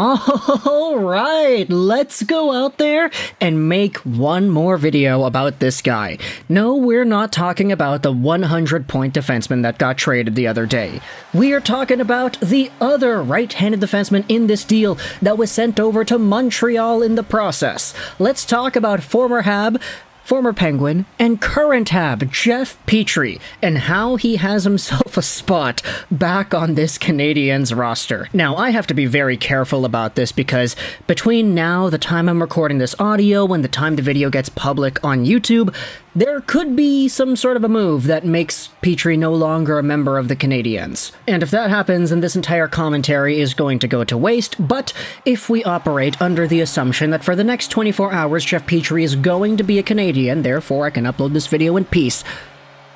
All right, let's go out there and make one more video about this guy. No, we're not talking about the 100-point defenseman that got traded the other day. We are talking about the other right-handed defenseman in this deal that was sent over to Montreal in the process. Let's talk about former Hab, former Penguin, and current Hab, Jeff Petry, and how he has himself a spot back on this Canadiens roster. Now, I have to be very careful about this because between now, the time I'm recording this audio, and the time the video gets public on YouTube, there could be some sort of a move that makes Petry no longer a member of the Canadiens. And if that happens, then this entire commentary is going to go to waste, but if we operate under the assumption that for the next 24 hours Jeff Petry is going to be a Canadian, therefore I can upload this video in peace,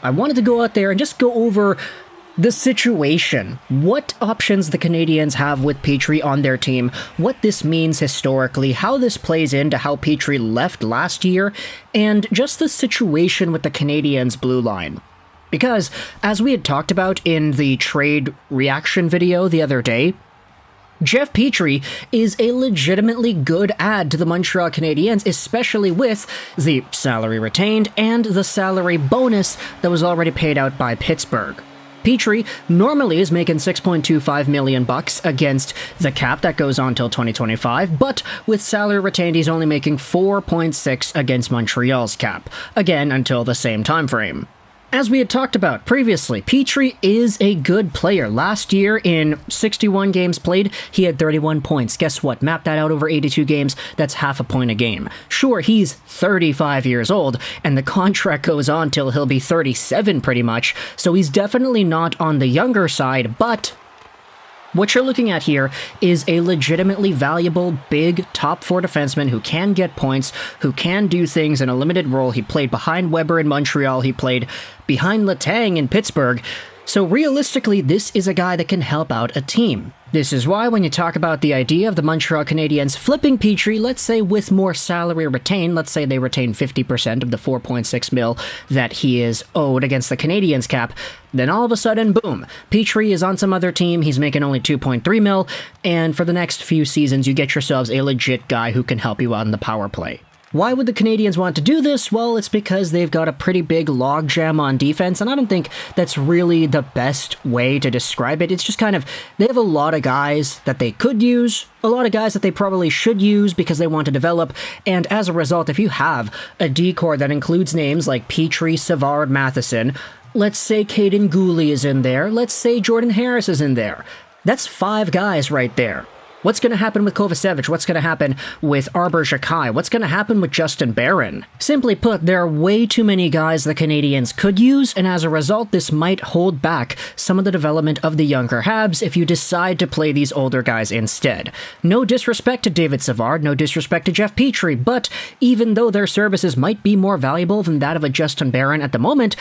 I wanted to go out there and just go over the situation, what options the Canadiens have with Petry on their team, what this means historically, how this plays into how Petry left last year, and just the situation with the Canadiens' blue line. Because, as we had talked about in the trade reaction video the other day, Jeff Petry is a legitimately good add to the Montreal Canadiens, especially with the salary retained and the salary bonus that was already paid out by Pittsburgh. Petry normally is making $6.25 million against the cap that goes on till 2025, but with salary retained, he's only making $4.6 against Montreal's cap, again until the same time frame. As we had talked about previously, Petry is a good player. Last year, in 61 games played, he had 31 points. Guess what? Map that out over 82 games, that's half a point a game. Sure, he's 35 years old, and the contract goes on till he'll be 37 pretty much, so he's definitely not on the younger side, but what you're looking at here is a legitimately valuable, big, top-four defenseman who can get points, who can do things in a limited role. He played behind Weber in Montreal, he played behind Letang in Pittsburgh, so realistically, this is a guy that can help out a team. This is why when you talk about the idea of the Montreal Canadiens flipping Petry, let's say with more salary retained, let's say they retain 50% of the $4.6 mil that he is owed against the Canadiens cap, then all of a sudden, boom, Petry is on some other team, he's making only $2.3 mil, and for the next few seasons you get yourselves a legit guy who can help you out in the power play. Why would the Canadiens want to do this? Well, it's because they've got a pretty big logjam on defense, and I don't think that's really the best way to describe it. It's just kind of, they have a lot of guys that they could use, a lot of guys that they probably should use because they want to develop, and as a result, if you have a D-core that includes names like Petry, Savard, Matheson, let's say Caden Gooley is in there, let's say Jordan Harris is in there, that's 5 guys right there. What's going to happen with Kovacevic? What's going to happen with Arbor Xhekaj? What's going to happen with Justin Barron? Simply put, there are way too many guys the Canadiens could use, and as a result, this might hold back some of the development of the younger Habs if you decide to play these older guys instead. No disrespect to David Savard, no disrespect to Jeff Petry, but even though their services might be more valuable than that of a Justin Barron at the moment,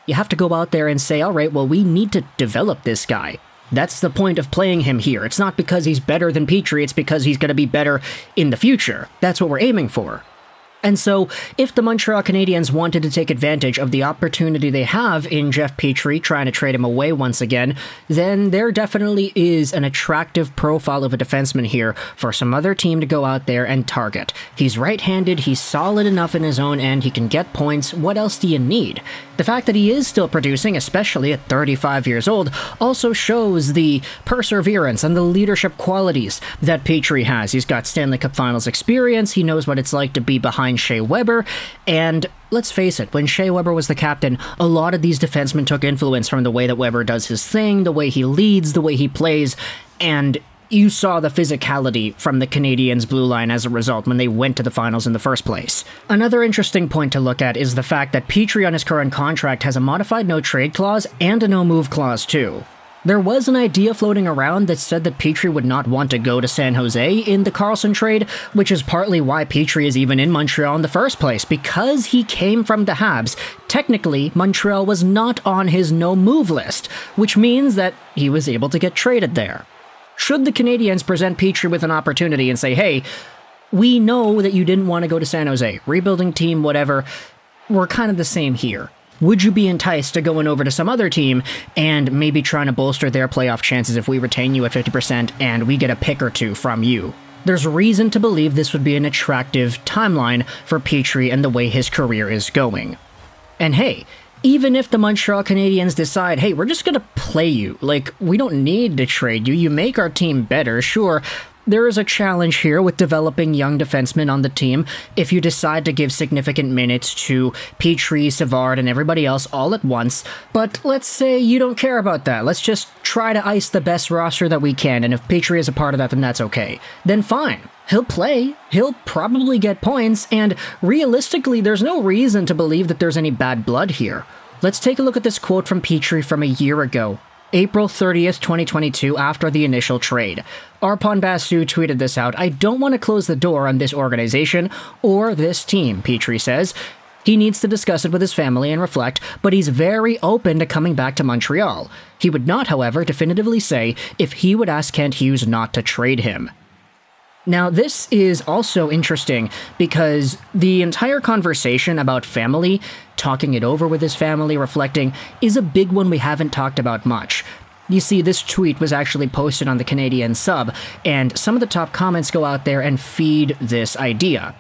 you have to go out there and say, all right, well, we need to develop this guy. That's the point of playing him here. It's not because he's better than Petry, it's because he's going to be better in the future. That's what we're aiming for. And so, if the Montreal Canadiens wanted to take advantage of the opportunity they have in Jeff Petry, trying to trade him away once again, then there definitely is an attractive profile of a defenseman here for some other team to go out there and target. He's right-handed, he's solid enough in his own end, he can get points, what else do you need? The fact that he is still producing, especially at 35 years old, also shows the perseverance and the leadership qualities that Petry has. He's got Stanley Cup Finals experience, he knows what it's like to be behind Shea Weber, and let's face it, when Shea Weber was the captain, a lot of these defensemen took influence from the way that Weber does his thing, the way he leads, the way he plays, and you saw the physicality from the Canadiens' blue line as a result when they went to the finals in the first place. Another interesting point to look at is the fact that Petry on his current contract has a modified no-trade clause and a no-move clause too. There was an idea floating around that said that Petry would not want to go to San Jose in the Carlsson trade, which is partly why Petry is even in Montreal in the first place. Because he came from the Habs, technically Montreal was not on his no-move list, which means that he was able to get traded there. Should the Canadiens present Petry with an opportunity and say, hey, we know that you didn't want to go to San Jose, rebuilding team, whatever, we're kind of the same here. Would you be enticed to going over to some other team and maybe trying to bolster their playoff chances if we retain you at 50% and we get a pick or two from you? There's reason to believe this would be an attractive timeline for Petry and the way his career is going. And hey, even if the Montreal Canadiens decide, hey, we're just gonna play you, like, we don't need to trade you, you make our team better, sure, there is a challenge here with developing young defensemen on the team if you decide to give significant minutes to Petry, Savard, and everybody else all at once, but let's say you don't care about that. Let's just try to ice the best roster that we can, and if Petry is a part of that, then that's okay. Then fine. He'll play, he'll probably get points, and realistically, there's no reason to believe that there's any bad blood here. Let's take a look at this quote from Petry from a year ago. April 30th, 2022, after the initial trade. Arpon Basu tweeted this out. "I don't want to close the door on this organization or this team," Petry says. He needs to discuss it with his family and reflect, but he's very open to coming back to Montreal. He would not, however, definitively say if he would ask Kent Hughes not to trade him. Now, this is also interesting because the entire conversation about family, talking it over with his family, reflecting, is a big one we haven't talked about much. You see, this tweet was actually posted on the Canadian sub, and some of the top comments go out there and feed this idea.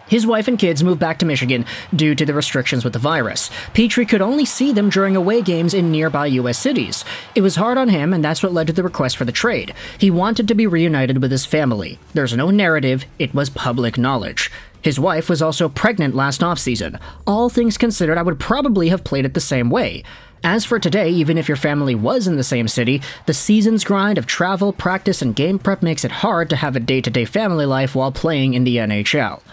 His wife and kids moved back to Michigan due to the restrictions with the virus. Petry could only see them during away games in nearby U.S. cities. It was hard on him, and that's what led to the request for the trade. He wanted to be reunited with his family. There's no narrative, it was public knowledge. His wife was also pregnant last offseason. All things considered, I would probably have played it the same way. As for today, even if your family was in the same city, the season's grind of travel, practice, and game prep makes it hard to have a day-to-day family life while playing in the NHL.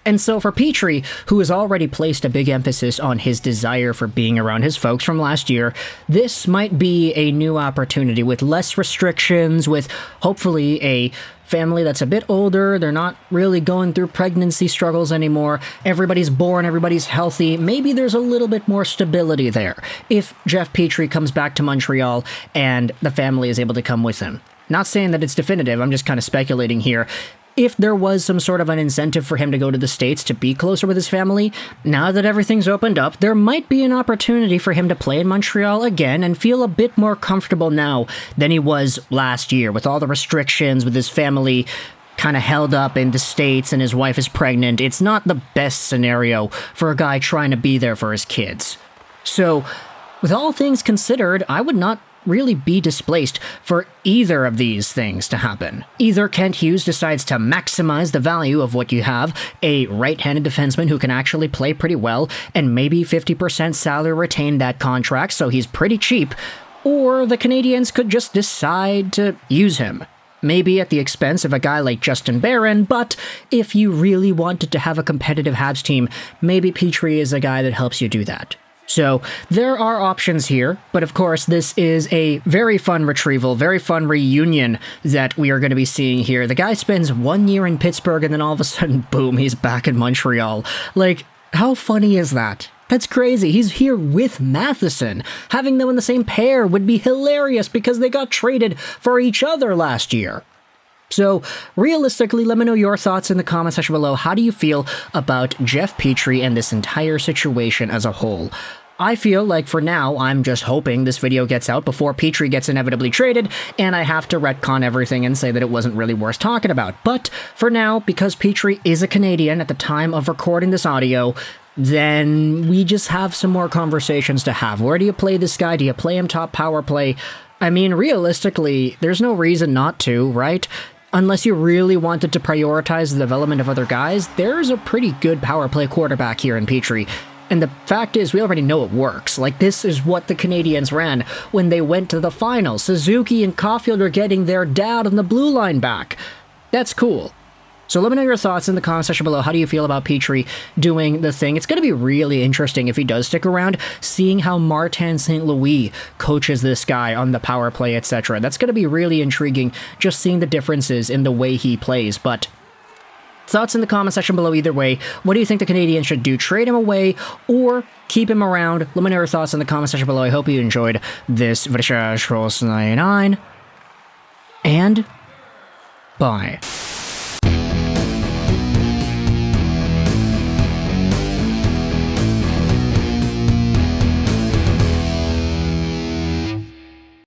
And so for Petry, who has already placed a big emphasis on his desire for being around his folks from last year, this might be a new opportunity with less restrictions, with hopefully a family that's a bit older, they're not really going through pregnancy struggles anymore, everybody's born, everybody's healthy, maybe there's a little bit more stability there if Jeff Petry comes back to Montreal and the family is able to come with him. Not saying that it's definitive, I'm just kind of speculating here. If there was some sort of an incentive for him to go to the States to be closer with his family, now that everything's opened up, there might be an opportunity for him to play in Montreal again and feel a bit more comfortable now than he was last year, with all the restrictions, with his family kind of held up in the States and his wife is pregnant. It's not the best scenario for a guy trying to be there for his kids. So, with all things considered, I would not really be displaced for either of these things to happen. Either Kent Hughes decides to maximize the value of what you have, a right-handed defenseman who can actually play pretty well, and maybe 50% salary retain that contract so he's pretty cheap, or the Canadiens could just decide to use him. Maybe at the expense of a guy like Justin Barron, but if you really wanted to have a competitive Habs team, maybe Petry is a guy that helps you do that. So, there are options here, but of course this is a very fun retrieval, very fun reunion that we are going to be seeing here. The guy spends 1 year in Pittsburgh and then all of a sudden, boom, he's back in Montreal. Like, how funny is that? That's crazy. He's here with Matheson. Having them in the same pair would be hilarious because they got traded for each other last year. So, realistically, let me know your thoughts in the comment section below. How do you feel about Jeff Petry and this entire situation as a whole? I feel like for now, I'm just hoping this video gets out before Petry gets inevitably traded, and I have to retcon everything and say that it wasn't really worth talking about. But for now, because Petry is a Canadian at the time of recording this audio, then we just have some more conversations to have. Where do you play this guy? Do you play him top power play? I mean, realistically, there's no reason not to, right? Unless you really wanted to prioritize the development of other guys, there's a pretty good power play quarterback here in Petry. And the fact is, we already know it works. Like, this is what the Canadiens ran when they went to the finals. Suzuki and Caulfield are getting their dad on the blue line back. That's cool. So let me know your thoughts in the comment section below. How do you feel about Petry doing the thing? It's going to be really interesting if he does stick around, seeing how Martin St. Louis coaches this guy on the power play, etc. That's going to be really intriguing, just seeing the differences in the way he plays. But thoughts in the comment section below either way. What do you think the Canadiens should do? Trade him away or keep him around? Let me know your thoughts in the comment section below. I hope you enjoyed this video. And bye.